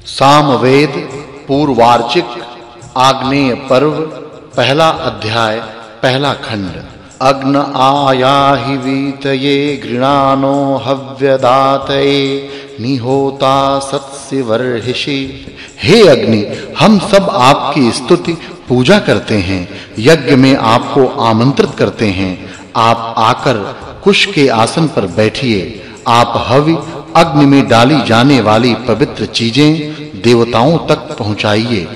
सामवेद पूर्वार्चिक आग्नेय पर्व पहला अध्याय पहला खंड। अग्न आयाहि वीतये गृणानो हव्यदातये निहोता सत्स्य वर्हिषि। हे अग्नि, हम सब आपकी स्तुति पूजा करते हैं, यज्ञ में आपको आमंत्रित करते हैं। आप आकर कुश के आसन पर बैठिए। आप हवि अग्नि में डाली जाने वाली पवित्र चीजें देवताओं तक पहुंचाइए।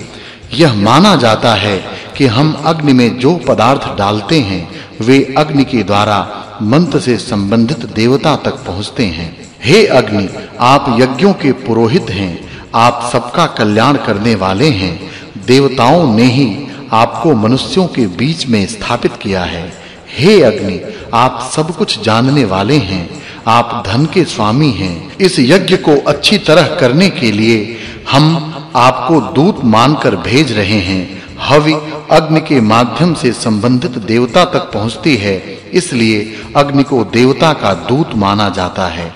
यह माना जाता है कि हम अग्नि में जो पदार्थ डालते हैं वे अग्नि के द्वारा मंत्र से संबंधित देवता तक पहुंचते हैं। हे अग्नि, आप यज्ञों के पुरोहित हैं, आप सबका कल्याण करने वाले हैं। देवताओं ने ही आपको मनुष्यों के बीच में स्थापित किया है। हे अग्नि, आप सब कुछ जानने वाले हैं, आप धन के स्वामी हैं। इस यज्ञ को अच्छी तरह करने के लिए हम आपको दूत मानकर भेज रहे हैं। हवि अग्नि के माध्यम से संबंधित देवता तक पहुंचती है, इसलिए अग्नि को देवता का दूत माना जाता है।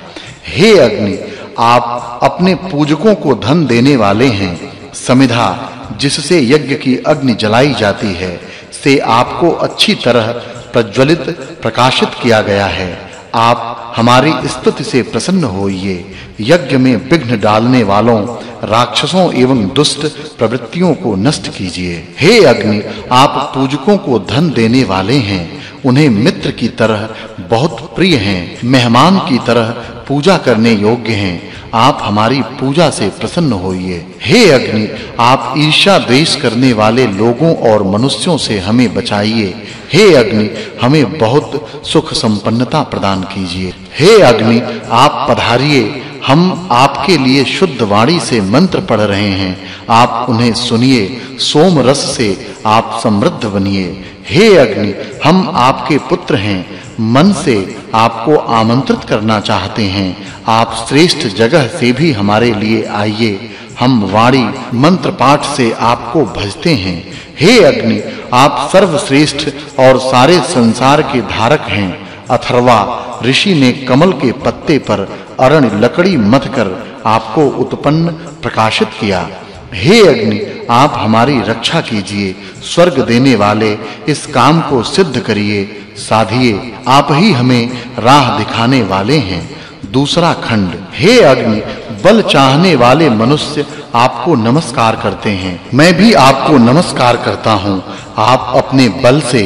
हे अग्नि, आप अपने पूजकों को धन देने वाले हैं। समिधा जिससे यज्ञ की अग्नि जलाई जाती है से आपको अच्छी तरह प्रज्वलित प्रकाशित किया गया है। आप हमारी स्तुति से प्रसन्न होइए। यज्ञ में विघ्न डालने वालों राक्षसों एवं दुष्ट प्रवृत्तियों को नष्ट कीजिए। हे अग्नि, आप पूजकों को धन देने वाले हैं, उन्हें मित्र की तरह बहुत प्रिय हैं, मेहमान की तरह पूजा करने योग्य हैं। आप हमारी पूजा से प्रसन्न होइए। हे अग्नि, आप ईर्ष्या द्वेष करने वाले लोगों और मनुष्यों से हमें बचाइए। हे अग्नि, हमें बहुत सुख संपन्नता प्रदान कीजिए। हे अग्नि, आप पधारिए। हम आपके लिए शुद्ध वाणी से मंत्र पढ़ रहे हैं, आप उन्हें सुनिए। सोम रस से आप समृद्ध बनिए। हे अग्नि, हम आपके पुत्र हैं, मन से आपको आमंत्रित करना चाहते हैं। आप श्रेष्ठ जगह से भी हमारे लिए आइए। हम वाणी मंत्र पाठ से आपको भजते हैं। हे अग्नि, आप सर्वश्रेष्ठ और सारे संसार के धारक हैं। अथर्वा ऋषि ने कमल के पत्ते पर अरण लकड़ी मथकर आपको उत्पन्न प्रकाशित किया। हे अग्नि, आप हमारी रक्षा कीजिए। स्वर्ग देने वाले इस काम को सिद्ध करिए, साधिए। आप ही हमें राह दिखाने वाले हैं। दूसरा खंड। हे अग्नि, बल चाहने वाले मनुष्य आपको नमस्कार करते हैं। मैं भी आपको नमस्कार करता हूँ। आप अपने बल से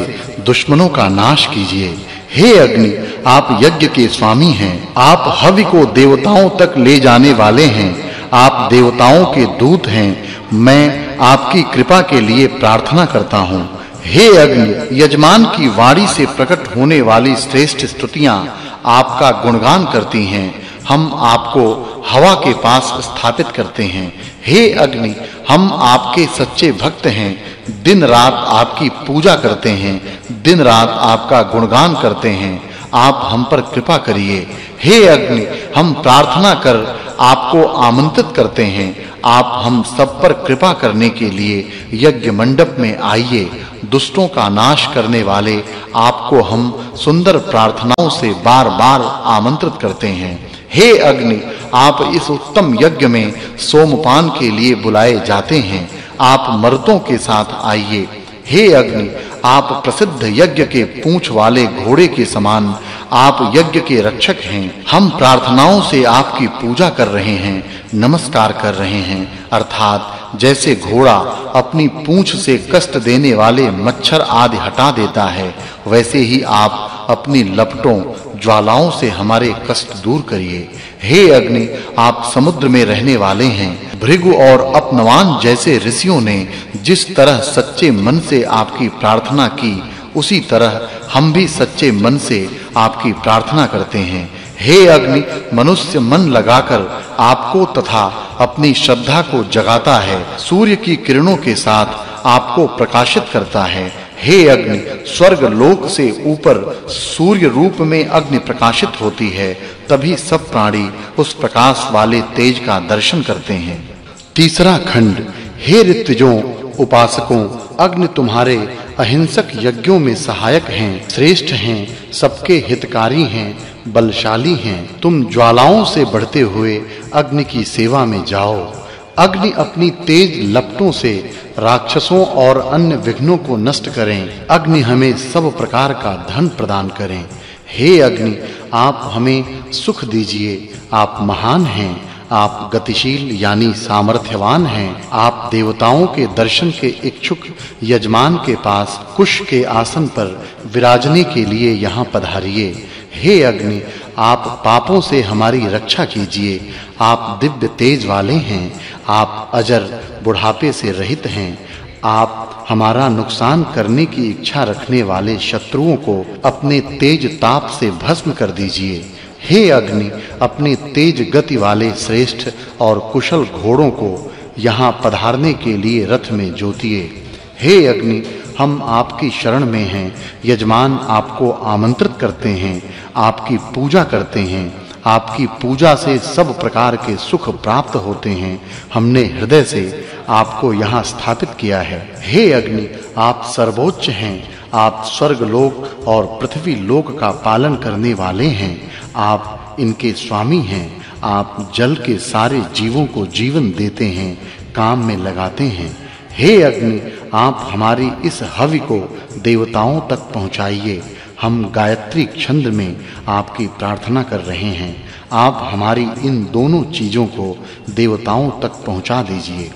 दुश्मनों का नाश कीजिए। हे अग्नि, आप यज्ञ के स्वामी हैं। आप हवि को देवताओं तक ले जाने वाले हैं। आप देवताओं के दूत हैं। मैं आपकी कृपा के लिए प्रार्थना करता हूँ। हे अग्नि, यजमान की वाणी से प्रकट होने वाली श्रेष्ठ स्तुतियां आपका गुणगान करती हैं। हम आपको हवा के पास स्थापित करते हैं। हे अग्नि, हम आपके सच्चे भक्त हैं। दिन रात आपकी पूजा करते हैं, दिन रात आपका गुणगान करते हैं। आप हम पर कृपा करिए। हे अग्नि, हम प्रार्थना कर आपको आमंत्रित करते हैं। आप हम सब पर कृपा करने के लिए यज्ञ मंडप में आइए। दुष्टों का नाश करने वाले आपको हम सुंदर प्रार्थनाओं से बार-बार आमंत्रित करते हैं। हे अग्नि, आप इस उत्तम यज्ञ में सोमपान के लिए बुलाए जाते हैं। आप मर्दों के साथ आइए। हे अग्नि, आप प्रसिद्ध यज्ञ के पूंछ वाले घोड़े के समान आप यज्ञ के रक्षक हैं। हम प्रार्थनाओं से आपकी पूजा कर रहे हैं, नमस्कार कर रहे हैं। अर्थात जैसे घोड़ा अपनी पूंछ से कष्ट देने वाले मच्छर आदि हटा देता है, वैसे ही आप अपनी लपटों ज्वालाओं से हमारे कष्ट दूर करिए। हे अग्नि, आप समुद्र में रहने वाले हैं। भृगु और अपनवान जैसे ऋषियों ने जिस तरह सच्चे मन से आपकी प्रार्थना की, उसी तरह हम भी सच्चे मन से आपकी प्रार्थना करते हैं। हे अग्नि, मनुष्य मन लगाकर आपको तथा अपनी श्रद्धा को जगाता है, सूर्य की किरणों के साथ आपको प्रकाशित करता है। हे अग्नि, स्वर्ग लोक से ऊपर सूर्य रूप में अग्नि प्रकाशित होती है, तभी सब प्राणी उस प्रकाश वाले तेज का दर्शन करते हैं। तीसरा खंड। हे ऋत्विजों, उपासकों, अग्नि तुम्हारे अहिंसक यज्ञों में सहायक हैं, श्रेष्ठ हैं, सबके हितकारी हैं, बलशाली हैं। तुम ज्वालाओं से बढ़ते हुए अग्नि की सेवा में जाओ। अग्नि अपनी तेज लपटों से राक्षसों और अन्य विघ्नों को नष्ट करें। अग्नि हमें सब प्रकार का धन प्रदान करें। हे अग्नि, आप हमें सुख दीजिए। आप महान हैं, आप गतिशील यानी सामर्थ्यवान हैं। आप देवताओं के दर्शन के इच्छुक यजमान के पास कुश के आसन पर विराजने के लिए यहाँ पधारिए। हे अग्नि, आप पापों से हमारी रक्षा कीजिए। आप दिव्य तेज वाले हैं। आप अजर, बुढ़ापे से रहित हैं। आप हमारा नुकसान करने की इच्छा रखने वाले शत्रुओं को अपने तेज ताप से भस्म कर दीजिए। हे अग्नि, अपने तेज गति वाले श्रेष्ठ और कुशल घोड़ों को यहाँ पधारने के लिए रथ में जोतिए। हे अग्नि, हम आपकी शरण में हैं। यजमान आपको आमंत्रित करते हैं, आपकी पूजा करते हैं। आपकी पूजा से सब प्रकार के सुख प्राप्त होते हैं। हमने हृदय से आपको यहाँ स्थापित किया है। हे अग्नि, आप सर्वोच्च हैं। आप स्वर्ग लोक और पृथ्वी लोक का पालन करने वाले हैं। आप इनके स्वामी हैं। आप जल के सारे जीवों को जीवन देते हैं, काम में लगाते हैं। हे अग्नि, आप हमारी इस हवि को देवताओं तक पहुंचाइए। हम गायत्री छंद में आपकी प्रार्थना कर रहे हैं। आप हमारी इन दोनों चीजों को देवताओं तक पहुंचा दीजिए।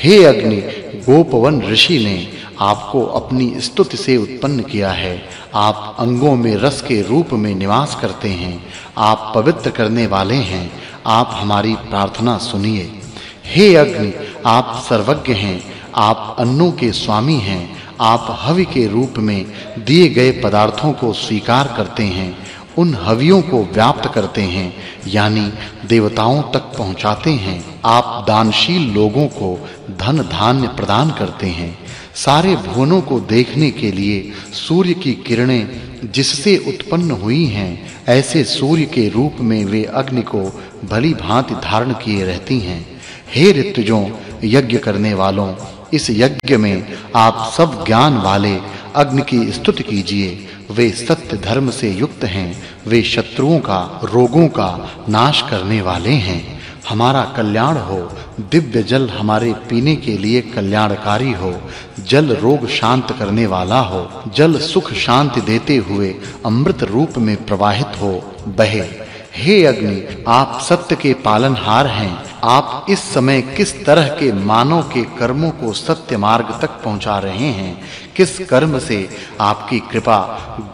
हे अग्नि, गोपवन ऋषि ने आपको अपनी स्तुति से उत्पन्न किया है। आप अंगों में रस के रूप में निवास करते हैं। आप पवित्र करने वाले हैं। आप हमारी प्रार्थना सुनिए। हे अग्नि, आप सर्वज्ञ हैं। आप अन्नों के स्वामी हैं। आप हवि के रूप में दिए गए पदार्थों को स्वीकार करते हैं, उन हवियों को व्याप्त करते हैं, यानी देवताओं तक पहुंचाते हैं। आप दानशील लोगों को धन धान्य प्रदान करते हैं। सारे भुवनों को देखने के लिए सूर्य की किरणें जिससे उत्पन्न हुई हैं, ऐसे सूर्य के रूप में वे अग्नि को भली भांति धारण किए रहती हैं। हे ऋतुजों, यज्ञ करने वालों, इस यज्ञ में आप सब ज्ञान वाले अग्नि की स्तुति कीजिए। वे सत्य धर्म से युक्त हैं। वे शत्रुओं का, रोगों का नाश करने वाले हैं। हमारा कल्याण हो। दिव्य जल हमारे पीने के लिए कल्याणकारी हो। जल रोग शांत करने वाला हो। जल सुख शांति देते हुए अमृत रूप में प्रवाहित हो, बहे। हे अग्नि, आप सत्य के पालनहार हैं। आप इस समय किस तरह के मानव के कर्मों को सत्य मार्ग तक पहुंचा रहे हैं? किस कर्म से आपकी कृपा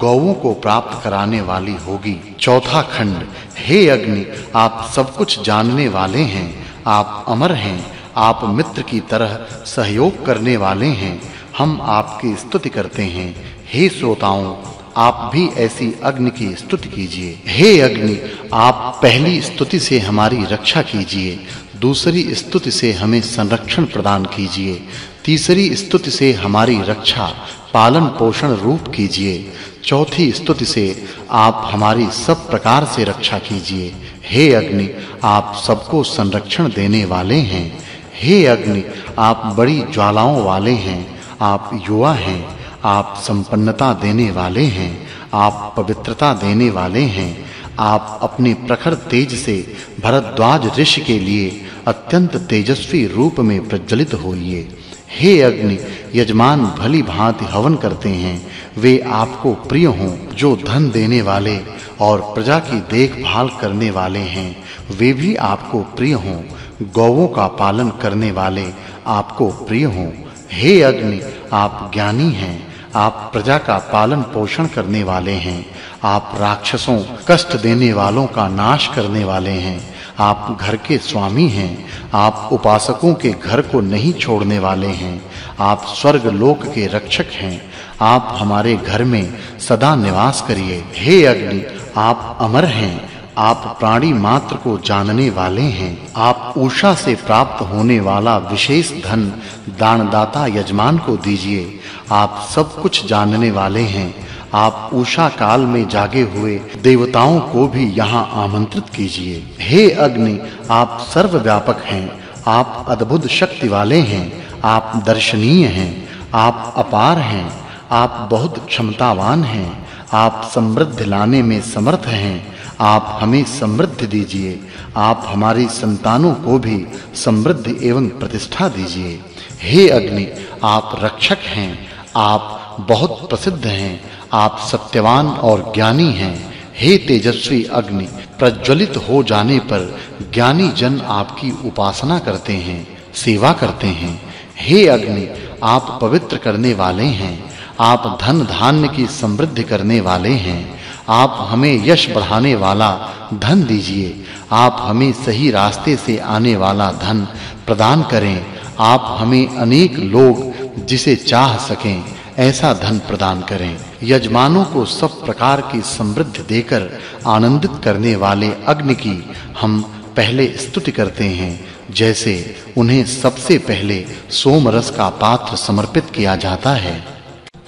गौओं को प्राप्त कराने वाली होगी? चौथा खंड। हे अग्नि, आप सब कुछ जानने वाले हैं। आप अमर हैं। आप मित्र की तरह सहयोग करने वाले हैं। हम आपकी स्तुति करते हैं। हे श्रोताओं, आप भी ऐसी अग्नि की स्तुति कीजिए। हे अग्नि, आप पहली स्तुति से हमारी रक्षा कीजिए। दूसरी स्तुति से हमें संरक्षण प्रदान कीजिए। तीसरी स्तुति से हमारी रक्षा पालन पोषण रूप कीजिए। चौथी स्तुति से आप हमारी सब प्रकार से रक्षा कीजिए। हे अग्नि, आप सबको संरक्षण देने वाले हैं। हे अग्नि, आप बड़ी ज्वालाओं वाले हैं। आप युवा हैं। आप संपन्नता देने वाले हैं। आप पवित्रता देने वाले हैं। आप अपने प्रखर तेज से भरद्वाज ऋषि के लिए अत्यंत तेजस्वी रूप में प्रज्वलित होइए। हे अग्नि, यजमान भली भांति हवन करते हैं। वे आपको प्रिय हों। जो धन देने वाले और प्रजा की देखभाल करने वाले हैं, वे भी आपको प्रिय हों। गौओं का पालन करने वाले आपको प्रिय हों। हे अग्नि, आप ज्ञानी हैं। आप प्रजा का पालन पोषण करने वाले हैं। आप राक्षसों, कष्ट देने वालों का नाश करने वाले हैं। आप घर के स्वामी हैं। आप उपासकों के घर को नहीं छोड़ने वाले हैं। आप स्वर्ग लोक के रक्षक हैं। आप हमारे घर में सदा निवास करिए। हे अग्नि, आप अमर हैं। आप प्राणी मात्र को जानने वाले हैं। आप उषा से प्राप्त होने वाला विशेष धन दानदाता यजमान को दीजिए। आप सब कुछ जानने वाले हैं। आप उषा काल में जागे हुए देवताओं को भी यहाँ आमंत्रित कीजिए। हे अग्नि, आप सर्वव्यापक हैं। आप अद्भुत शक्ति वाले हैं। आप दर्शनीय हैं। आप अपार हैं। आप बहुत क्षमतावान हैं। आप समृद्धि लाने में समर्थ हैं। आप हमें समृद्ध समृद्धि दीजिए। आप हमारी संतानों को भी समृद्धि एवं प्रतिष्ठा दीजिए। हे अग्नि, आप रक्षक हैं, आप बहुत प्रसिद्ध हैं, आप सत्यवान और ज्ञानी हैं। हे तेजस्वी अग्नि, प्रज्वलित हो जाने पर ज्ञानी जन आपकी उपासना करते हैं, सेवा करते हैं। हे अग्नि, आप पवित्र करने वाले हैं, आप धन धान्य की समृद्धि करने वाले हैं। आप हमें यश बढ़ाने वाला धन दीजिए। आप हमें सही रास्ते से आने वाला धन प्रदान करें। आप हमें अनेक लोग जिसे चाह सकें ऐसा धन प्रदान करें। यजमानों को सब प्रकार की समृद्धि देकर आनंदित करने वाले अग्नि की हम पहले स्तुति करते हैं, जैसे उन्हें सबसे पहले सोम रस का पात्र समर्पित किया जाता है।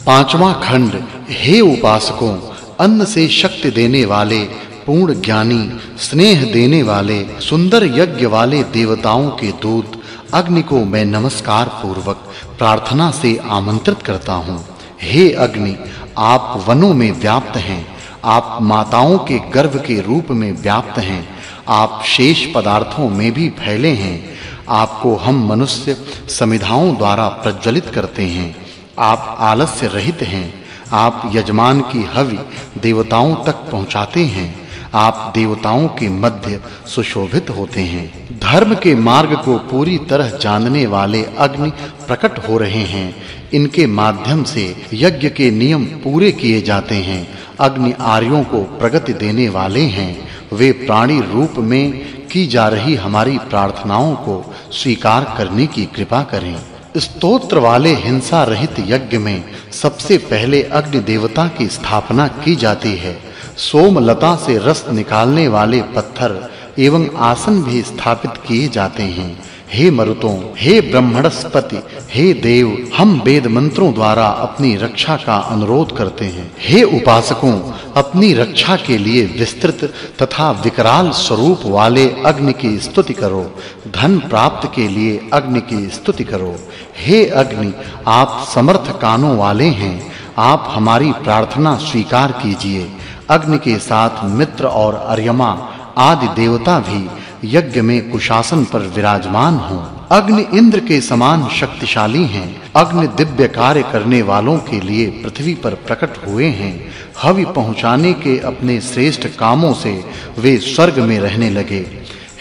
पांचवा खंड। हे उपासकों, अन्न से शक्ति देने वाले, पूर्ण ज्ञानी, स्नेह देने वाले, सुंदर यज्ञ वाले देवताओं के दूत अग्नि को मैं नमस्कार पूर्वक प्रार्थना से आमंत्रित करता हूँ। हे अग्नि, आप वनों में व्याप्त हैं, आप माताओं के गर्भ के रूप में व्याप्त हैं, आप शेष पदार्थों में भी फैले हैं। आपको हम मनुष्य समिधाओं द्वारा प्रज्वलित करते हैं। आप आलस्य रहित हैं। आप यजमान की हवि देवताओं तक पहुंचाते हैं। आप देवताओं के मध्य सुशोभित होते हैं। धर्म के मार्ग को पूरी तरह जानने वाले अग्नि प्रकट हो रहे हैं। इनके माध्यम से यज्ञ के नियम पूरे किए जाते हैं। अग्नि आर्यों को प्रगति देने वाले हैं। वे प्राणी रूप में की जा रही हमारी प्रार्थनाओं को स्वीकार करने की कृपा करें। स्तोत्र वाले हिंसा रहित यज्ञ में सबसे पहले अग्नि देवता की स्थापना की जाती है। सोमलता से रस निकालने वाले पत्थर एवं आसन भी स्थापित किए जाते हैं। हे मरुतों, हे ब्रह्मणस्पति, हे देव, हम वेद मंत्रों द्वारा अपनी रक्षा का अनुरोध करते हैं। हे उपासकों, अपनी रक्षा के लिए विस्तृत तथा विकराल स्वरूप वाले अग्नि की स्तुति करो। धन प्राप्त के लिए अग्नि की स्तुति करो। हे अग्नि, आप समर्थ कानों वाले हैं, आप हमारी प्रार्थना स्वीकार कीजिए। अग्नि के साथ मित्र और अर्यमा आदि देवता भी यज्ञ में कुशासन पर विराजमान हों। अग्नि इंद्र के समान शक्तिशाली हैं। अग्नि दिव्य कार्य करने वालों के लिए पृथ्वी पर प्रकट हुए हैं। हवि पहुंचाने के अपने श्रेष्ठ कामों से वे स्वर्ग में रहने लगे।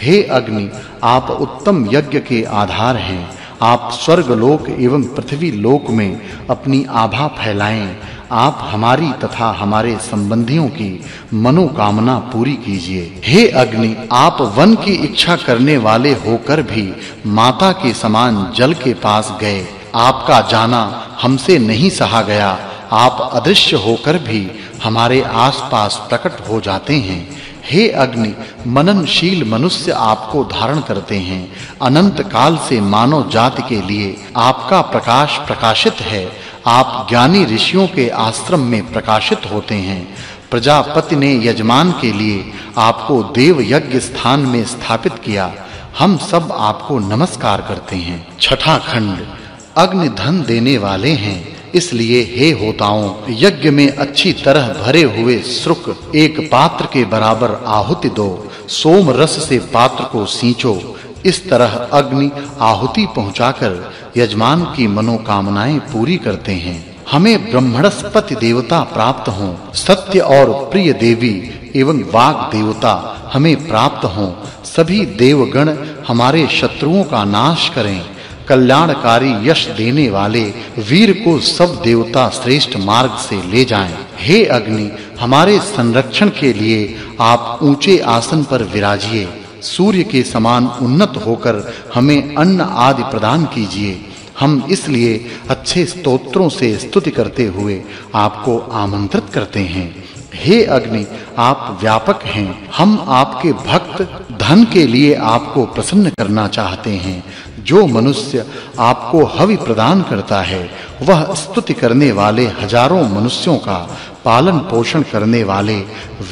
हे अग्नि, आप उत्तम यज्ञ के आधार हैं। आप स्वर्ग लोक एवं पृथ्वी लोक में अपनी आभा फैलाएं। आप हमारी तथा हमारे संबंधियों की मनोकामना पूरी कीजिए। हे अग्नि, आप वन की इच्छा करने वाले होकर भी माता के समान जल के पास गए। आपका जाना हमसे नहीं सहा गया। आप अदृश्य होकर भी हमारे आसपास प्रकट हो जाते हैं। हे अग्नि, मननशील मनुष्य आपको धारण करते हैं। अनंत काल से मानव जाति के लिए आपका प्रकाश प्रकाशित है। आप ज्ञानी ऋषियों के आश्रम में प्रकाशित होते हैं। प्रजापति ने यजमान के लिए आपको देव यज्ञ स्थान में स्थापित किया। हम सब आपको नमस्कार करते हैं। छठा खंड। अग्नि धन देने वाले हैं, इसलिए हे होताओं, यज्ञ में अच्छी तरह भरे हुए श्रुक एक पात्र के बराबर आहुति दो। सोम रस से पात्र को सींचो। इस तरह अग्नि आहुति पहुंचाकर यजमान की मनोकामनाएं पूरी करते हैं। हमें ब्रह्मणस्पति देवता प्राप्त हों। सत्य और प्रिय देवी एवं वाग देवता हमें प्राप्त हों। सभी देवगण हमारे शत्रुओं का नाश करें। कल्याणकारी यश देने वाले वीर को सब देवता श्रेष्ठ मार्ग से ले जाएं। हे अग्नि, हमारे संरक्षण के लिए आप ऊंचे आसन पर विराजिए। सूर्य के समान उन्नत होकर हमें अन्न आदि प्रदान कीजिए। हम इसलिए अच्छे स्तोत्रों से स्तुति करते हुए आपको आमंत्रित करते हैं। हे अग्नि, आप व्यापक हैं। हम आपके भक्त धन के लिए आपको प्रसन्न करना चाहते हैं। जो मनुष्य आपको हवि प्रदान करता है, वह स्तुति करने वाले हजारों मनुष्यों का पालन पोषण करने वाले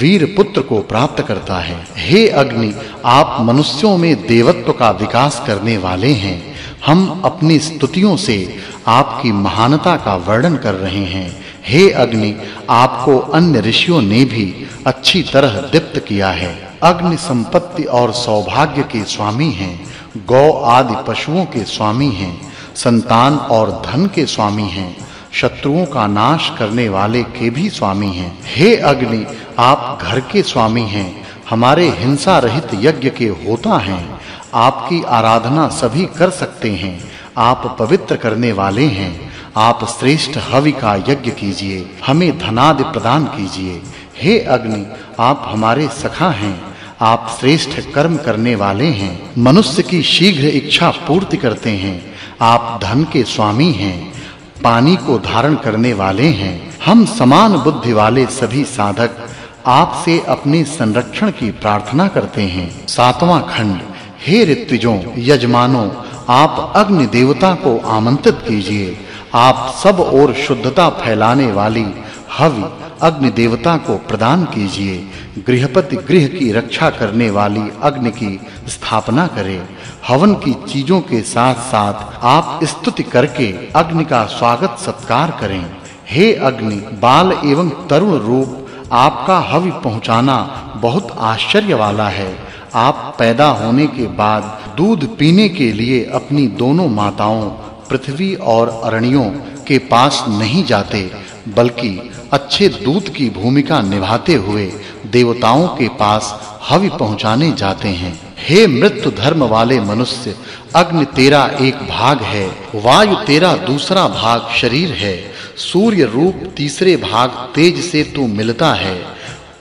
वीर पुत्र को प्राप्त करता है। हे अग्नि, आप मनुष्यों में देवत्व का विकास करने वाले हैं। हम अपनी स्तुतियों से आपकी महानता का वर्णन कर रहे हैं। हे अग्नि, आपको अन्य ऋषियों ने भी अच्छी तरह दीप्त किया है। अग्नि संपत्ति और सौभाग्य के स्वामी हैं, गौ आदि पशुओं के स्वामी हैं, संतान और धन के स्वामी हैं, शत्रुओं का नाश करने वाले के भी स्वामी हैं। हे अग्नि, आप घर के स्वामी हैं, हमारे हिंसा रहित यज्ञ के होता हैं। आपकी आराधना सभी कर सकते हैं, आप पवित्र करने वाले हैं। आप श्रेष्ठ हवि का यज्ञ कीजिए, हमें धनादि प्रदान कीजिए। हे अग्नि, आप हमारे सखा हैं, आप श्रेष्ठ कर्म करने वाले हैं, मनुष्य की शीघ्र इच्छा पूर्ति करते हैं। आप धन के स्वामी हैं, पानी को धारण करने वाले हैं। हम समान बुद्धि वाले सभी साधक आपसे अपने संरक्षण की प्रार्थना करते हैं। 7वां खंड। हे ऋत्विजों, यजमानों, आप अग्नि देवता को आमंत्रित कीजिए। आप सब ओर शुद्धता फैलाने वाली हवि अग्नि देवता को प्रदान कीजिए। गृहपति गृह की रक्षा करने वाली अग्नि की स्थापना करे। हवन की चीजों के साथ-साथ आप स्तुति करके अग्नि का स्वागत सत्कार करें। हे अग्नि, बाल एवं तरुण रूप आपका हवि पहुंचाना बहुत आश्चर्य वाला है। आप पैदा होने के बाद दूध पीने के लिए अपनी दोनों माताओं पृथ्वी और अरण्यों के पास नहीं जाते, बल्कि अच्छे दूत की भूमिका निभाते हुए देवताओं के पास हवि पहुंचाने जाते हैं। हे मृत्यु धर्म वाले मनुष्य, अग्नि तेरा एक भाग है, वायु तेरा दूसरा भाग शरीर है, सूर्य रूप तीसरे भाग तेज से तू मिलता है।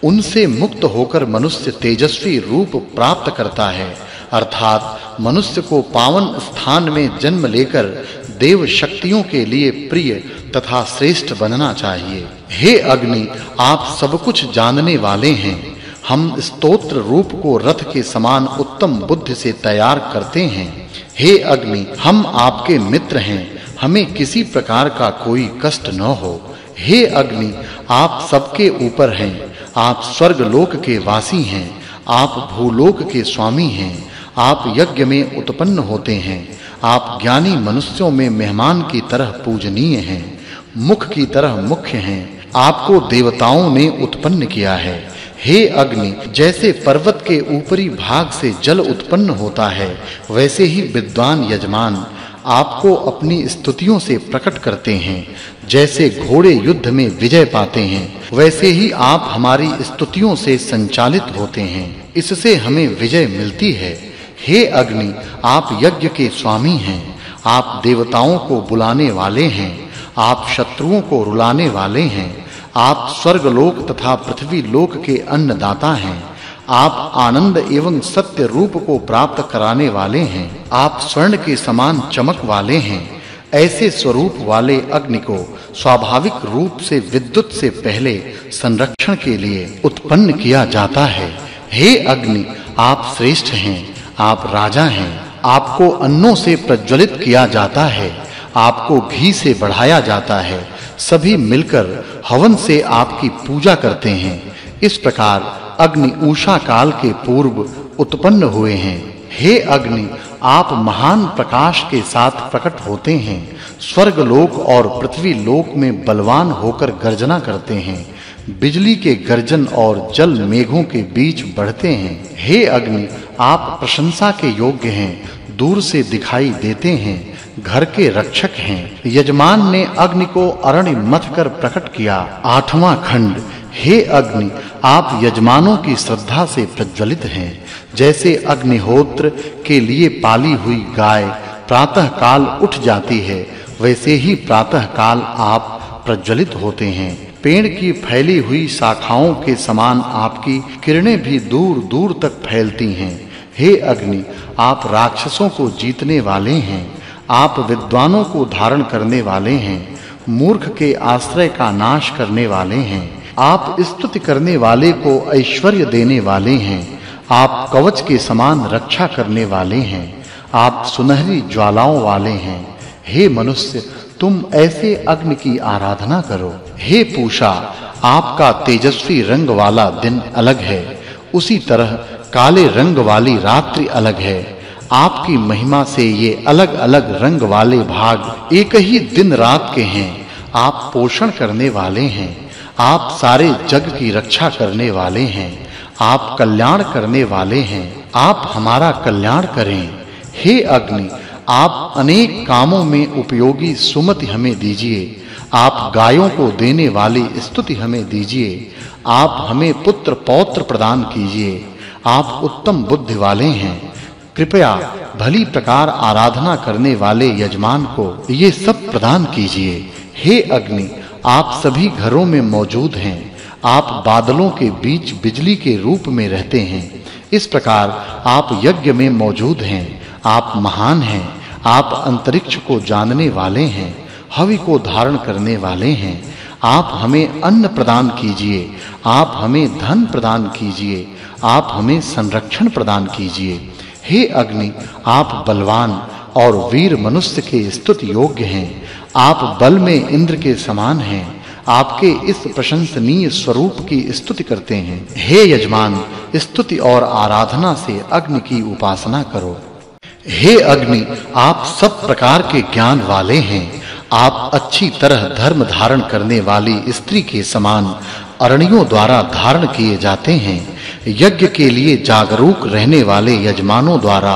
उनसे मुक्त होकर मनुष्य तेजस्वी रूप प्राप्त करता है, अर्थात मनुष्य को पावन स्थान में जन्म लेकर देव शक्तियों के लिए प्रिय तथा श्रेष्ठ बनना चाहिए। हे अग्नि, आप सब कुछ जानने वाले हैं। हम स्तोत्र रूप को रथ के समान उत्तम बुद्धि से तैयार करते हैं। हे अग्नि, हम आपके मित्र हैं, हमें किसी प्रकार का कोई कष्ट न हो। हे अग्नि, आप सबके ऊपर हैं, आप स्वर्ग लोक के वासी हैं, आप भूलोक के स्वामी हैं, आप यज्ञ में उत्पन्न होते हैं, आप ज्ञानी मनुष्यों में मेहमान की तरह पूजनीय हैं, मुख की तरह मुख्य हैं, आपको देवताओं ने उत्पन्न किया है। हे अग्नि, जैसे पर्वत के ऊपरी भाग से जल उत्पन्न होता है, वैसे ही विद्वान यजमान आपको अपनी स्तुतियों से प्रकट करते हैं। जैसे घोड़े युद्ध में विजय पाते हैं, वैसे ही आप हमारी स्तुतियों से संचालित होते हैं, इससे हमें विजय मिलती है। हे अग्नि, आप यज्ञ के स्वामी हैं, आप देवताओं को बुलाने वाले हैं, आप शत्रुओं को रुलाने वाले हैं, आप स्वर्गलोक तथा पृथ्वी लोक के अन्नदाता हैं, आप आनंद एवं सत्य रूप को प्राप्त कराने वाले हैं, आप स्वर्ण के समान चमक वाले हैं। ऐसे स्वरूप वाले अग्नि को स्वाभाविक रूप से विद्युत से पहले संरक्षण के लिए उत्पन्न किया जाता है। हे अग्नि, आप श्रेष्ठ हैं, आप राजा हैं, आपको अन्नों से प्रज्वलित किया जाता है, आपको घी से बढ़ाया जाता है, सभी मिलकर हवन से आपकी पूजा करते हैं। इस प्रकार अग्नि उषा काल के पूर्व उत्पन्न हुए हैं। हे अग्नि, आप महान प्रकाश के साथ प्रकट होते हैं, स्वर्ग लोक और पृथ्वी लोक में बलवान होकर गर्जना करते हैं, बिजली के गर्जन और जल मेघों के बीच बढ़ते हैं। हे अग्नि, आप प्रशंसा के योग्य हैं, दूर से दिखाई देते हैं, घर के रक्षक हैं। यजमान ने अग्नि को अरण्य मथ कर प्रकट किया। 8वां खंड। हे अग्नि, आप यजमानों की श्रद्धा से प्रज्वलित हैं। जैसे अग्निहोत्र के लिए पाली हुई गाय प्रातः काल उठ जाती है, वैसे ही प्रातः काल आप प्रज्वलित होते हैं। पेड़ की फैली हुई शाखाओं के समान आपकी किरणें भी दूर-दूर तक फैलती हैं। हे अग्नि, आप राक्षसों को जीतने वाले हैं, आप विद्वानों को धारण करने वाले हैं, मूर्ख के आश्रय का नाश करने वाले हैं, आप स्तुति करने वाले को ऐश्वर्य देने वाले हैं, आप कवच के समान रक्षा करने वाले हैं, आप सुनहरी ज्वालाओं वाले हैं। हे मनुष्य, तुम ऐसे अग्नि की आराधना करो। हे पूषा, आपका तेजस्वी रंग वाला दिन अलग है, उसी तरह काले रंग वाली रात्रि अलग है। आपकी महिमा से ये अलग-अलग रंग वाले भाग एक ही दिन रात के हैं। आप पोषण करने वाले हैं, आप सारे जग की रक्षा करने वाले हैं, आप कल्याण करने वाले हैं, आप हमारा कल्याण करें। हे अग्नि, आप अनेक कामों में उपयोगी सुमति हमें दीजिए। आप गायों को देने वाली स्तुति हमें दीजिए। आप हमें पुत्र पौत्र प्रदान कीजिए। आप उत्तम बुद्धि वाले हैं। कृपया भली प्रकार आराधना करने वाले यजमान को ये सब प्रदान कीजिए। हे अग्नि, आप सभी घरों में मौजूद हैं। आप बादलों के बीच बिजली के रूप में रहते हैं। इस प्रकार आप यज्ञ में मौजूद हैं। आप महान हैं। आप अंतरिक्ष को जानने वाले हैं, हवि को धारण करने वाले हैं। आप हमें अन्न प्रदान कीजिए। आप हमें धन प्रदान कीजिए। आप हमें संरक्षण प्रदान कीजिए। हे अग्नि, आप बलवान और वीर मनुष्य के स्तुति योग्य हैं। आप बल में इंद्र के समान हैं। आपके इस प्रशंसनीय स्वरूप की स्तुति करते हैं। हे यजमान, स्तुति और आराधना से अग्नि की उपासना करो। हे अग्नि, आप सब प्रकार के ज्ञान वाले हैं। आप अच्छी तरह धर्म धारण करने वाली स्त्री के समान अरणियों द्वारा धारण किए जाते हैं। यज्ञ के लिए जागरूक रहने वाले यजमानों द्वारा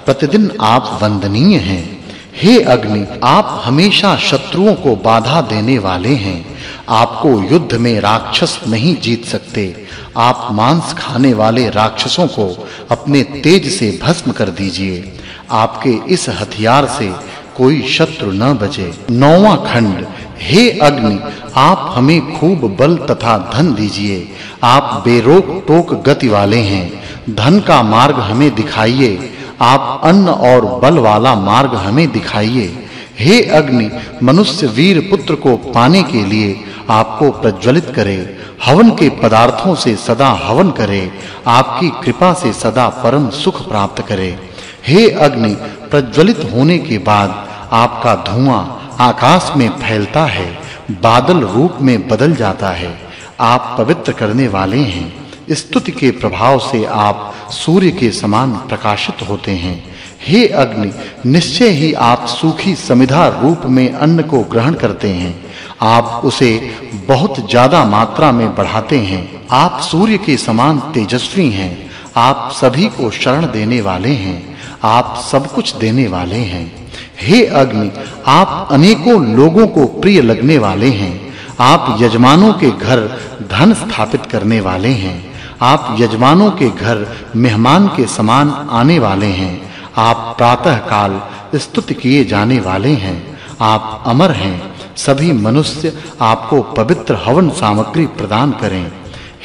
प्रतिदिन आप वंदनीय हैं। हे अग्नि, आप हमेशा शत्रुओं को बाधा देने वाले हैं। आपको युद्ध में राक्षस नहीं जीत सकते। आप मांस खाने वाले राक्षसों को अपने तेज से भस्म कर दीजिए। आपके इस हथियार से कोई शत्रु न बचे। 9वां खंड। हे अग्नि, आप हमें खूब बल तथा धन दीजिए। आप बेरोक टोक गति वाले हैं। धन का मार्ग हमें दिखाइए। आप अन्न और बल वाला मार्ग हमें दिखाइए। हे अग्नि, मनुष्य वीर पुत्र को पाने के लिए आपको प्रज्वलित करे। हवन के पदार्थों से सदा हवन करे। आपकी कृपा से सदा परम सुख प्राप्त करे। हे अग्नि, प्रज्वलित होने के बाद आपका धुआं आकाश में फैलता है, बादल रूप में बदल जाता है। आप पवित्र करने वाले हैं। स्तुति के प्रभाव से आप सूर्य के समान प्रकाशित होते हैं। हे अग्नि, निश्चय ही आप सूखी समिधा रूप में अन्न को ग्रहण करते हैं। आप उसे बहुत ज्यादा मात्रा में बढ़ाते हैं। आप सूर्य के समान तेजस्वी हैं। आप सभी को शरण देने वाले हैं। आप सब कुछ देने वाले हैं। हे अग्नि, आप अनेकों लोगों को प्रिय लगने वाले हैं। आप यजमानों के घर धन स्थापित करने वाले हैं। आप यजमानों के घर मेहमान के समान आने वाले हैं। आप प्रातः काल स्तुति किए जाने वाले हैं। आप अमर हैं। सभी मनुष्य आपको पवित्र हवन सामग्री प्रदान करें।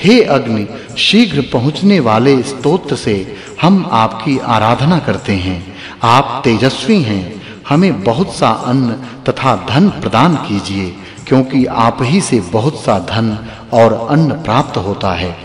हे अग्नि, शीघ्र पहुंचने वाले स्तोत्र से हम आपकी आराधना करते हैं। आप तेजस्वी हैं। हमें बहुत सा अन्न तथा धन प्रदान कीजिए, क्योंकि आप ही से बहुत सा धन और अन्न प्राप्त होता है।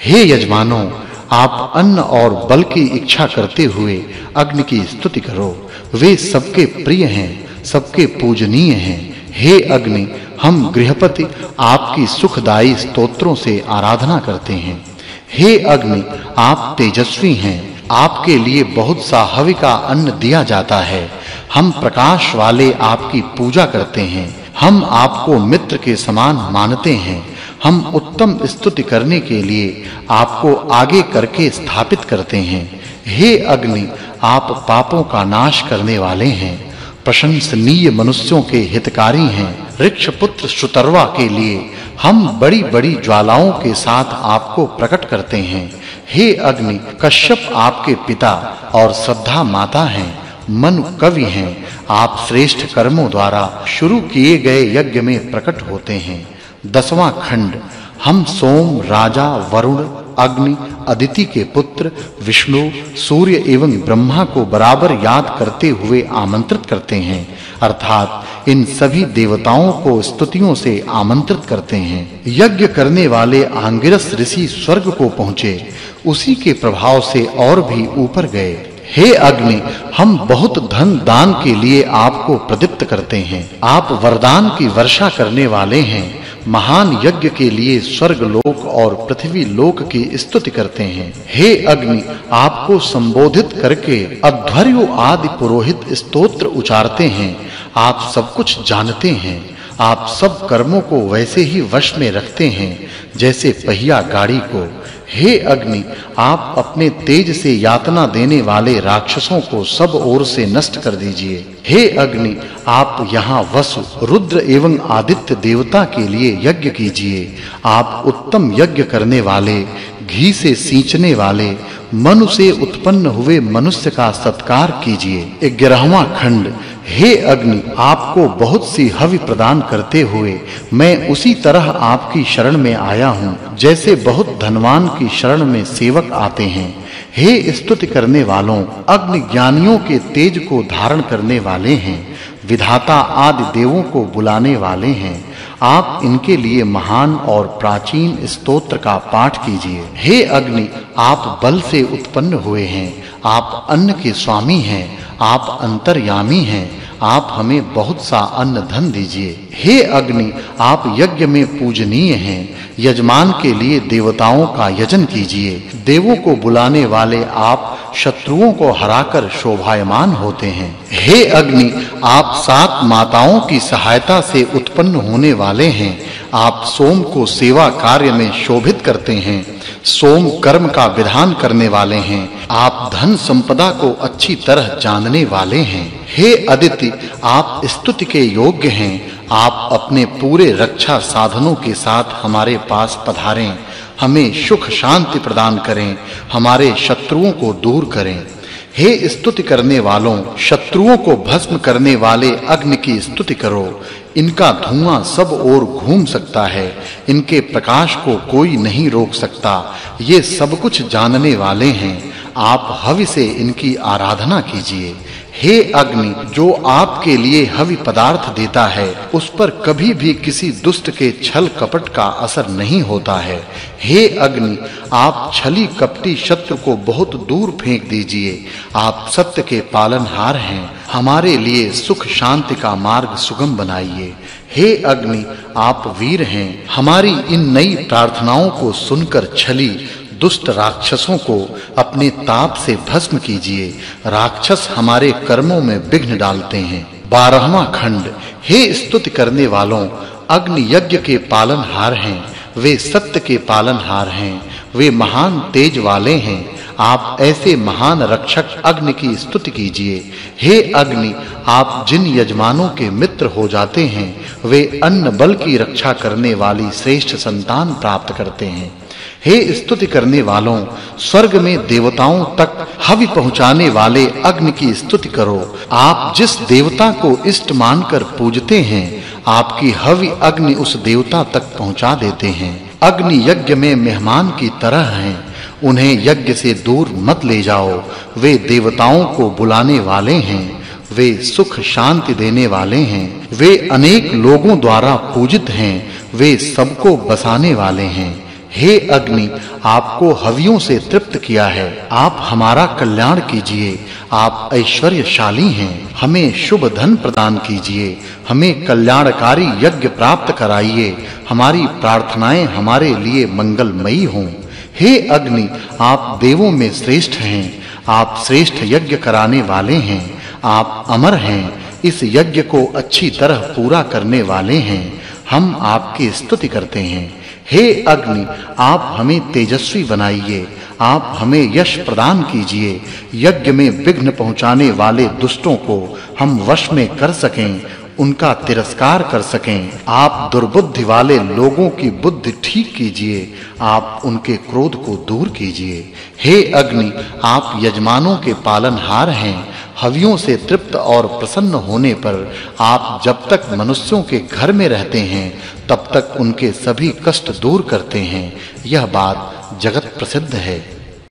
हे यजमानों, आप अन्न और बल की इच्छा करते हुए अग्नि की स्तुति करो। वे सबके प्रिय हैं, सबके पूजनीय हैं। हे अग्नि, हम गृहपति आपकी सुखदायी स्तोत्रों से आराधना करते हैं। हे अग्नि, आप तेजस्वी हैं। आपके लिए बहुत सा हवि का अन्न दिया जाता है। हम प्रकाश वाले आपकी पूजा करते हैं। हम आपको मित्र के समान मानते हैं। हम उत्तम स्तुति करने के लिए आपको आगे करके स्थापित करते हैं। हे अग्नि, आप पापों का नाश करने वाले हैं। प्रशंसनीय मनुष्यों के हितकारी हैं। ऋक्ष पुत्र शुतर्वा के लिए हम बड़ी-बड़ी ज्वालाओं के साथ आपको प्रकट करते हैं। हे अग्नि, कश्यप आपके पिता और श्रद्धा माता हैं। मनु कवि हैं। आप श्रेष्ठ कर्मों द्वारा शुरू किए गए यज्ञ में प्रकट होते हैं। 10वां खंड। हम सोम, राजा, वरुण, अग्नि, अदिति के पुत्र विष्णु, सूर्य एवं ब्रह्मा को बराबर याद करते हुए आमंत्रित करते हैं, अर्थात इन सभी देवताओं को स्तुतियों से आमंत्रित करते हैं। यज्ञ करने वाले आंगिरस ऋषि स्वर्ग को पहुँचे, उसी के प्रभाव से और भी ऊपर गए। हे अग्नि, हम बहुत धन दान के लिए आपको प्रदीप्त करते हैं। आप वरदान की वर्षा करने वाले हैं। महान यज्ञ के लिए स्वर्ग लोक और पृथ्वी लोक की स्तुति करते हैं। हे अग्नि, आपको संबोधित करके अध्वर्यु आदि पुरोहित स्तोत्र उचारते हैं। आप सब कुछ जानते हैं। आप सब कर्मों को वैसे ही वश में रखते हैं जैसे पहिया गाड़ी को। हे अग्नि, आप अपने तेज से यातना देने वाले राक्षसों को सब ओर से नष्ट कर दीजिए। हे अग्नि, आप यहाँ वसु, रुद्र एवं आदित्य देवता के लिए यज्ञ कीजिए। आप उत्तम यज्ञ करने वाले, घी से सींचने वाले, मनु से उत्पन्न हुए मनुष्य का सत्कार कीजिए। 11वां खंड। हे अग्नि, आपको बहुत सी हवि प्रदान करते हुए मैं उसी तरह आपकी शरण में आया हूँ जैसे बहुत धनवान की शरण में सेवक आते हैं। हे स्तुति करने वालों, अग्नि ज्ञानियों के तेज को धारण करने वाले हैं, विधाता आदि देवों को बुलाने वाले हैं। आप इनके लिए महान और प्राचीन स्तोत्र का पाठ कीजिए। हे अग्नि, आप बल से उत्पन्न हुए हैं, आप अन्न के स्वामी हैं, आप अंतर्यामी हैं, आप हमें बहुत सा अन्न धन दीजिए। हे अग्नि, आप यज्ञ में पूजनीय हैं, यजमान के लिए देवताओं का यजन कीजिए। देवों को बुलाने वाले आप शत्रुओं को हराकर शोभायमान होते हैं। हे अग्नि, आप 7 माताओं की सहायता से उत्पन्न होने वाले हैं। आप सोम को सेवा कार्य में शोभित करते हैं, सोम कर्म का विधान करने वाले हैं। आप धन संपदा को अच्छी तरह जानने वाले हैं। हे अदिति, आप स्तुति के योग्य हैं। आप अपने पूरे रक्षा साधनों के साथ हमारे पास पधारें, हमें सुख शांति प्रदान करें, हमारे शत्रुओं को दूर करें। हे स्तुति करने वालों, शत्रुओं को भस्म करने वाले अग्नि की स्तुति करो। इनका धुआं सब ओर घूम सकता है, इनके प्रकाश को कोई नहीं रोक सकता। ये सब कुछ जानने वाले हैं, आप हवि से इनकी आराधना कीजिए। हे अग्नि, जो आपके लिए हवि पदार्थ देता है उस पर कभी भी किसी दुष्ट के छल कपट का असर नहीं होता है। हे अग्नि, आप छली कपटी शत्रु को बहुत दूर फेंक दीजिए। आप सत्य के पालनहार हैं, हमारे लिए सुख शांति का मार्ग सुगम बनाइए। हे अग्नि, आप वीर हैं, हमारी इन नई प्रार्थनाओं को सुनकर छली दुष्ट राक्षसों को अपने ताप से भस्म कीजिए। राक्षस हमारे कर्मों में विघ्न डालते हैं। 12वां खंड। हे स्तुति करने वालों, अग्नि यज्ञ के पालनहार हैं, वे सत्य के पालनहार हैं, वे महान तेज वाले हैं। आप ऐसे महान रक्षक अग्नि की स्तुति कीजिए। हे अग्नि, आप जिन यजमानों के मित्र हो जाते हैं वे अन्न बल की रक्षा करने वाली श्रेष्ठ संतान प्राप्त करते हैं। हे स्तुति करने वालों, स्वर्ग में देवताओं तक हवि पहुंचाने वाले अग्नि की स्तुति करो। आप जिस देवता को इष्ट मानकर पूजते हैं, आपकी हवि अग्नि उस देवता तक पहुंचा देते हैं। अग्नि यज्ञ में मेहमान की तरह हैं, उन्हें यज्ञ से दूर मत ले जाओ। वे देवताओं को बुलाने वाले हैं, वे सुख शांति देने वाले हैं, वे अनेक लोगों द्वारा पूजित हैं, वे सबको बसाने वाले हैं। हे अग्नि, आपको हवियों से तृप्त किया है, आप हमारा कल्याण कीजिए। आप ऐश्वर्यशाली हैं, हमें शुभ धन प्रदान कीजिए, हमें कल्याणकारी यज्ञ प्राप्त कराइए। हमारी प्रार्थनाएं हमारे लिए मंगलमयी हों। हे अग्नि, आप देवों में श्रेष्ठ हैं, आप श्रेष्ठ यज्ञ कराने वाले हैं, आप अमर हैं, इस यज्ञ को अच्छी तरह पूरा करने वाले हैं। हम आपकी स्तुति करते हैं। हे अग्नि, आप हमें तेजस्वी बनाइए, आप हमें यश प्रदान कीजिए। यज्ञ में विघ्न पहुंचाने वाले दुष्टों को हम वश में कर सकें, उनका तिरस्कार कर सकें। आप दुर्बुद्धि वाले लोगों की बुद्धि ठीक कीजिए, आप उनके क्रोध को दूर कीजिए। हे अग्नि, आप यजमानों के पालनहार हैं, हवियों से तृप्त और प्रसन्न होने पर आप जब तक मनुष्यों के घर में रहते हैं तब तक उनके सभी कष्ट दूर करते हैं। यह बात जगत प्रसिद्ध है।